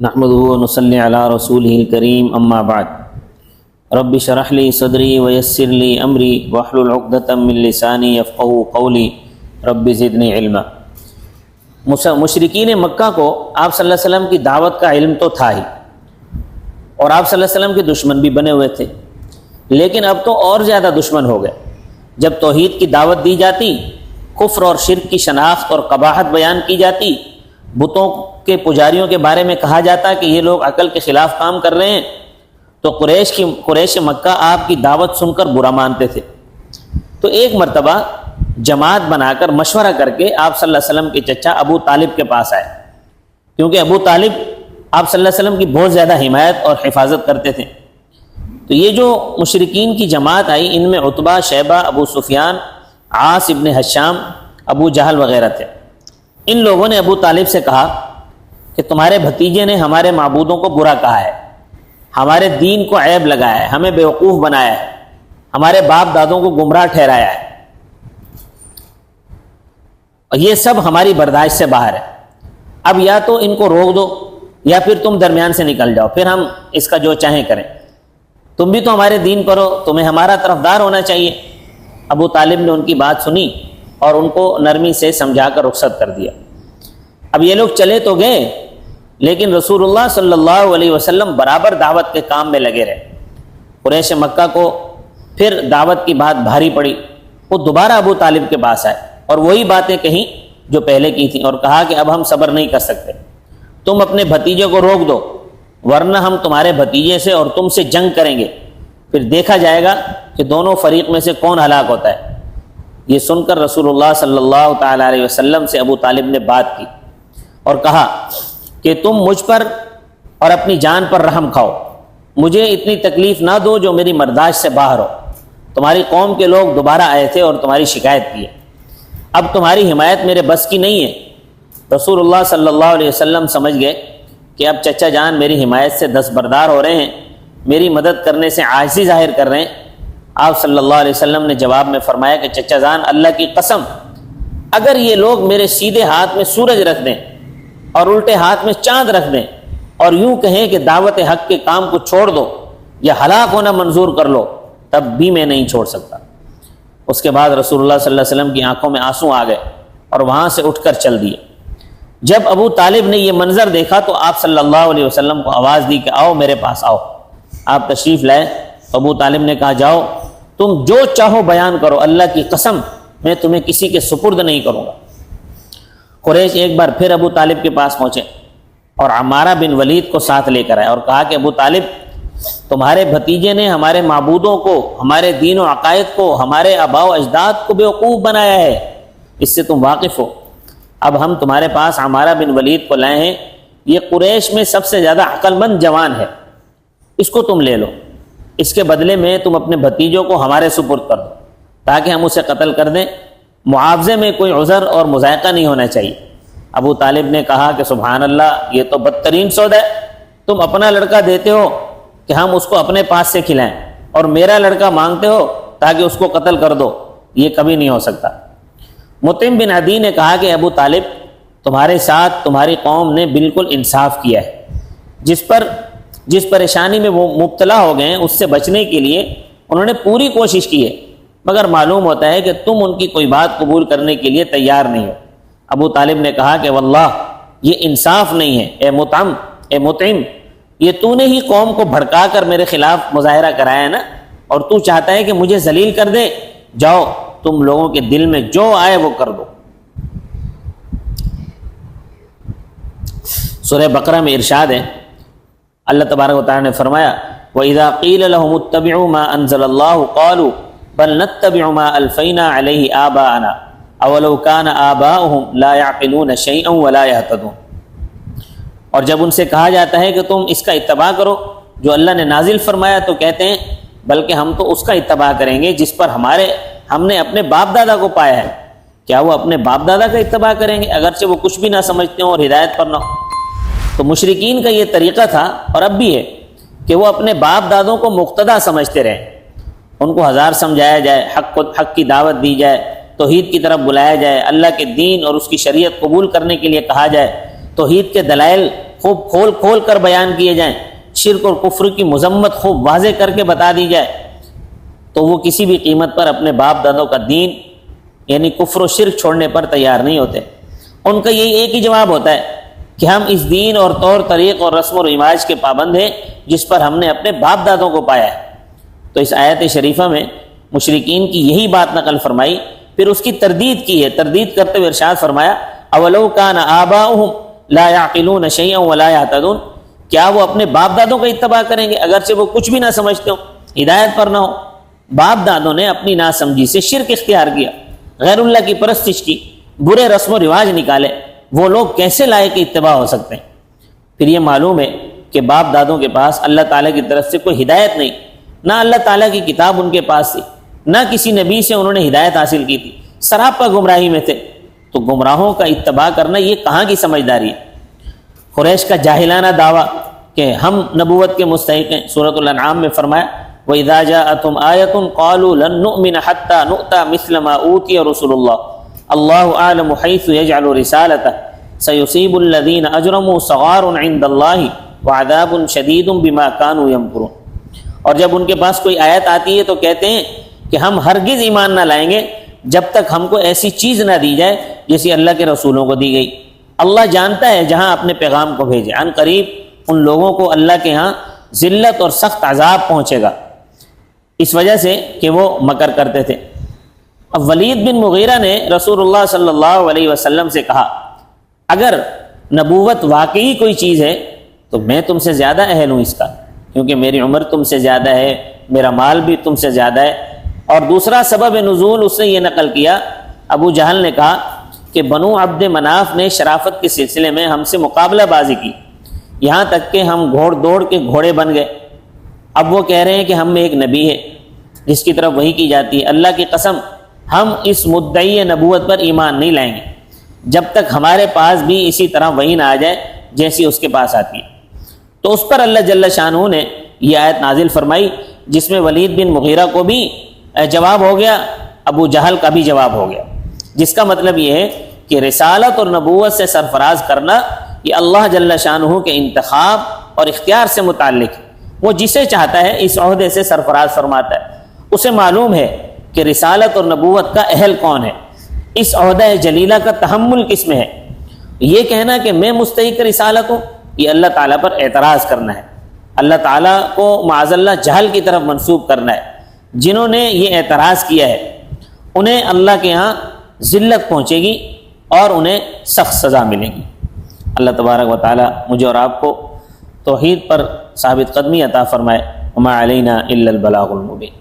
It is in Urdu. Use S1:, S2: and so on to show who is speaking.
S1: نحمده ونصلي على رسوله الكريم اما بعد رب اشرح لي صدري ويسر لي امري واحلل عقدة من لساني يفقهوا قولي رب زدني علما۔ مشرکین مکہ کو آپ صلی اللہ علیہ وسلم کی دعوت کا علم تو تھا ہی، اور آپ صلی اللہ علیہ وسلم کے دشمن بھی بنے ہوئے تھے، لیکن اب تو اور زیادہ دشمن ہو گئے۔ جب توحید کی دعوت دی جاتی، کفر اور شرک کی شناخت اور قباحت بیان کی جاتی، بتوں کے پجاریوں کے بارے میں کہا جاتا کہ یہ لوگ عقل کے خلاف کام کر رہے ہیں، تو قریش مکہ آپ کی دعوت سن کر برا مانتے تھے۔ تو ایک مرتبہ جماعت بنا کر مشورہ کر کے آپ صلی اللہ علیہ وسلم کے چچا ابو طالب کے پاس آئے، کیونکہ ابو طالب آپ صلی اللہ علیہ وسلم کی بہت زیادہ حمایت اور حفاظت کرتے تھے۔ تو یہ جو مشرکین کی جماعت آئی، ان میں عتبہ، شیبہ، ابو سفیان، عاص ابن ہشام، ابو جہل وغیرہ تھے۔ ان لوگوں نے ابو طالب سے کہا کہ تمہارے بھتیجے نے ہمارے معبودوں کو برا کہا ہے، ہمارے دین کو عیب لگایا ہے، ہمیں بیوقوف بنایا ہے، ہمارے باپ دادوں کو گمراہ ٹھہرایا ہے، اور یہ سب ہماری برداشت سے باہر ہے۔ اب یا تو ان کو روک دو یا پھر تم درمیان سے نکل جاؤ، پھر ہم اس کا جو چاہیں کریں۔ تم بھی تو ہمارے دین پر ہو، تمہیں ہمارا طرفدار ہونا چاہیے۔ ابو طالب نے ان کی بات سنی اور ان کو نرمی سے سمجھا کر رخصت کر دیا۔ اب یہ لوگ چلے تو گئے، لیکن رسول اللہ صلی اللہ علیہ وسلم برابر دعوت کے کام میں لگے رہے۔ قریش مکہ کو پھر دعوت کی بات بھاری پڑی، وہ دوبارہ ابو طالب کے پاس آئے اور وہی باتیں کہیں جو پہلے کی تھیں، اور کہا کہ اب ہم صبر نہیں کر سکتے، تم اپنے بھتیجے کو روک دو، ورنہ ہم تمہارے بھتیجے سے اور تم سے جنگ کریں گے، پھر دیکھا جائے گا کہ دونوں فریق میں سے کون ہلاک ہوتا ہے۔ یہ سن کر رسول اللہ صلی اللہ تعالیٰ علیہ وسلم سے ابو طالب نے بات کی اور کہا کہ تم مجھ پر اور اپنی جان پر رحم کھاؤ، مجھے اتنی تکلیف نہ دو جو میری برداشت سے باہر ہو۔ تمہاری قوم کے لوگ دوبارہ آئے تھے اور تمہاری شکایت کی ہے، اب تمہاری حمایت میرے بس کی نہیں ہے۔ رسول اللہ صلی اللہ علیہ وسلم سمجھ گئے کہ اب چچا جان میری حمایت سے دستبردار ہو رہے ہیں، میری مدد کرنے سے عاجزی ظاہر کر رہے ہیں۔ آپ صلی اللہ علیہ وسلم نے جواب میں فرمایا کہ چچا جان، اللہ کی قسم، اگر یہ لوگ میرے سیدھے ہاتھ میں سورج رکھ دیں اور الٹے ہاتھ میں چاند رکھ دیں اور یوں کہیں کہ دعوت حق کے کام کو چھوڑ دو یا ہلاک ہونا منظور کر لو، تب بھی میں نہیں چھوڑ سکتا۔ اس کے بعد رسول اللہ صلی اللہ علیہ وسلم کی آنکھوں میں آنسو آ گئے اور وہاں سے اٹھ کر چل دیے۔ جب ابو طالب نے یہ منظر دیکھا تو آپ صلی اللہ علیہ وسلم کو آواز دی کہ آؤ میرے پاس آؤ۔ آپ تشریف لائے۔ ابو طالب نے کہا جاؤ، تم جو چاہو بیان کرو، اللہ کی قسم میں تمہیں کسی کے سپرد نہیں کروں گا۔ قریش ایک بار پھر ابو طالب کے پاس پہنچے اور عمارہ بن ولید کو ساتھ لے کر آئے اور کہا کہ ابو طالب، تمہارے بھتیجے نے ہمارے معبودوں کو، ہمارے دین و عقائد کو، ہمارے آباء و اجداد کو بیوقوف بنایا ہے، اس سے تم واقف ہو۔ اب ہم تمہارے پاس عمارہ بن ولید کو لائے ہیں، یہ قریش میں سب سے زیادہ عقل مند جوان ہے، اس کو تم لے لو، اس کے بدلے میں تم اپنے بھتیجوں کو ہمارے سپرد کر دو تاکہ ہم اسے قتل کر دیں، معاوضے میں کوئی عذر اور مذائقہ نہیں ہونا چاہیے۔ ابو طالب نے کہا کہ سبحان اللہ، یہ تو بدترین سودا ہے، تم اپنا لڑکا دیتے ہو کہ ہم اس کو اپنے پاس سے کھلائیں، اور میرا لڑکا مانگتے ہو تاکہ اس کو قتل کر دو، یہ کبھی نہیں ہو سکتا۔ مطعم بن عدی نے کہا کہ ابو طالب، تمہارے ساتھ تمہاری قوم نے بالکل انصاف کیا ہے، جس پریشانی میں وہ مبتلا ہو گئے ہیں اس سے بچنے کے لیے انہوں نے پوری کوشش کی ہے، مگر معلوم ہوتا ہے کہ تم ان کی کوئی بات قبول کرنے کے لیے تیار نہیں ہو۔ ابو طالب نے کہا کہ واللہ یہ انصاف نہیں ہے، اے مطعم، یہ تو نے ہی قوم کو بھڑکا کر میرے خلاف مظاہرہ کرایا ہے نا، اور تو چاہتا ہے کہ مجھے ذلیل کر دے، جاؤ تم لوگوں کے دل میں جو آئے وہ کر دو۔ سورہ بقرہ میں ارشاد ہے، اللہ تبارک و تعالیٰ نے فرمایا وَإِذَا قِيلَ لَهُمُ اتَّبِعُوا مَا أَنزَلَ اللَّهُ قَالُوا بَلْ نَتَّبِعُ مَا أَلْفَيْنَا عَلَيْهِ آبَاءَنَا أَوَلَوْ كَانَ آبَاؤُهُمْ لَا يَعْقِلُونَ شَيْئًا وَلَا يَهْتَدُونَ۔ اور جب ان سے کہا جاتا ہے کہ تم اس کا اتباع کرو جو اللہ نے نازل فرمایا، تو کہتے ہیں بلکہ ہم تو اس کا اتباع کریں گے جس پر ہم نے اپنے باپ دادا کو پایا ہے۔ کیا وہ اپنے باپ دادا کا اتباع کریں گے اگرچہ وہ کچھ بھی نہ سمجھتے ہوں اور ہدایت پر نہ ہو؟ تو مشرکین کا یہ طریقہ تھا اور اب بھی ہے کہ وہ اپنے باپ دادوں کو مقتدا سمجھتے رہیں، ان کو ہزار سمجھایا جائے، حق کی دعوت دی جائے، توحید کی طرف بلایا جائے، اللہ کے دین اور اس کی شریعت قبول کرنے کے لیے کہا جائے، توحید کے دلائل خوب کھول کھول کر بیان کیے جائیں، شرک اور کفر کی مذمت خوب واضح کر کے بتا دی جائے، تو وہ کسی بھی قیمت پر اپنے باپ دادوں کا دین یعنی کفر و شرک چھوڑنے پر تیار نہیں ہوتے۔ ان کا یہی ایک ہی جواب ہوتا ہے کہ ہم اس دین اور طور طریق اور رسم و رواج کے پابند ہیں جس پر ہم نے اپنے باپ دادوں کو پایا ہے۔ تو اس آیت شریفہ میں مشرکین کی یہی بات نقل فرمائی، پھر اس کی تردید کی ہے۔ تردید کرتے ہوئے ارشاد فرمایا اولو کان آباؤہم لا یعقلون شیئا ولا یہتدون، کیا وہ اپنے باپ دادوں کا اتباع کریں گے اگرچہ وہ کچھ بھی نہ سمجھتے ہو، ہدایت پر نہ ہو؟ باپ دادوں نے اپنی ناسمجھی سے شرک اختیار کیا، غیر اللہ کی پرستش کی، برے رسم و رواج نکالے، وہ لوگ کیسے لائق اتباع ہو سکتے ہیں؟ پھر یہ معلوم ہے کہ باپ دادوں کے پاس اللہ تعالیٰ کی طرف سے کوئی ہدایت نہیں، نہ اللہ تعالیٰ کی کتاب ان کے پاس تھی، نہ کسی نبی سے انہوں نے ہدایت حاصل کی تھی، سراپا گمراہی میں تھے۔ تو گمراہوں کا اتباع کرنا یہ کہاں کی سمجھداری ہے؟ قریش کا جاہلانہ دعویٰ کہ ہم نبوت کے مستحق ہیں، سورۃ الانعام میں فرمایا وَإِذَا جَاءَتْهُمْ آيَةٌ قَالُوا لَن نُؤْمِنَ حَتَّى نُؤْتَى مِثْلَ مَا أُوتِيَ رُسُلُ اللَّهِ اللَّهُ أَعْلَمُ حَيْثُ يَجْعَلُ رِسَالَتَهُ سَيُصِيبُ الَّذِينَ أَجْرَمُوا صَغَارٌ عِندَ اللَّهِ وَعَذَابٌ شَدِيدٌ بِمَا كَانُوا يَمْكُرُونَ۔ اور جب ان کے پاس کوئی آیت آتی ہے تو کہتے ہیں کہ ہم ہرگز ایمان نہ لائیں گے جب تک ہم کو ایسی چیز نہ دی جائے جیسی اللہ کے رسولوں کو دی گئی۔ اللہ جانتا ہے جہاں اپنے پیغام کو بھیجے، عن قریب ان لوگوں کو اللہ کے ہاں ذلت اور سخت عذاب پہنچے گا، اس وجہ سے کہ وہ مکر کرتے تھے۔ اب ولید بن مغیرہ نے رسول اللہ صلی اللہ علیہ وسلم سے کہا اگر نبوت واقعی کوئی چیز ہے تو میں تم سے زیادہ اہل ہوں اس کا، کیونکہ میری عمر تم سے زیادہ ہے، میرا مال بھی تم سے زیادہ ہے۔ اور دوسرا سبب نزول اس نے یہ نقل کیا، ابو جہل نے کہا کہ بنو عبد مناف نے شرافت کے سلسلے میں ہم سے مقابلہ بازی کی، یہاں تک کہ ہم گھوڑ دوڑ کے گھوڑے بن گئے۔ اب وہ کہہ رہے ہیں کہ ہم میں ایک نبی ہے جس کی طرف وحی کی جاتی ہے، اللہ کی قسم ہم اس مدعی نبوت پر ایمان نہیں لائیں گے جب تک ہمارے پاس بھی اسی طرح وحی نہ آ جائے جیسی اس کے پاس آتی ہے۔ تو اس پر اللہ جل شانہ نے یہ آیت نازل فرمائی جس میں ولید بن مغیرہ کو بھی جواب ہو گیا، ابو جہل کا بھی جواب ہو گیا، جس کا مطلب یہ ہے کہ رسالت اور نبوت سے سرفراز کرنا یہ اللہ جل شانہ کے انتخاب اور اختیار سے متعلق ہے۔ وہ جسے چاہتا ہے اس عہدے سے سرفراز فرماتا ہے، اسے معلوم ہے کہ رسالت اور نبوت کا اہل کون ہے، اس عہدہ جلیلہ کا تحمل کس میں ہے۔ یہ کہنا کہ میں مستحق رسالت ہوں، یہ اللہ تعالیٰ پر اعتراض کرنا ہے، اللہ تعالیٰ کو معاذ اللہ جہل کی طرف منسوب کرنا ہے۔ جنہوں نے یہ اعتراض کیا ہے انہیں اللہ کے ہاں ذلت پہنچے گی اور انہیں سخت سزا ملے گی۔ اللہ تبارک و تعالیٰ مجھے اور آپ کو توحید پر ثابت قدمی عطا فرمائے۔ وما علینا الا البلاغ المبین۔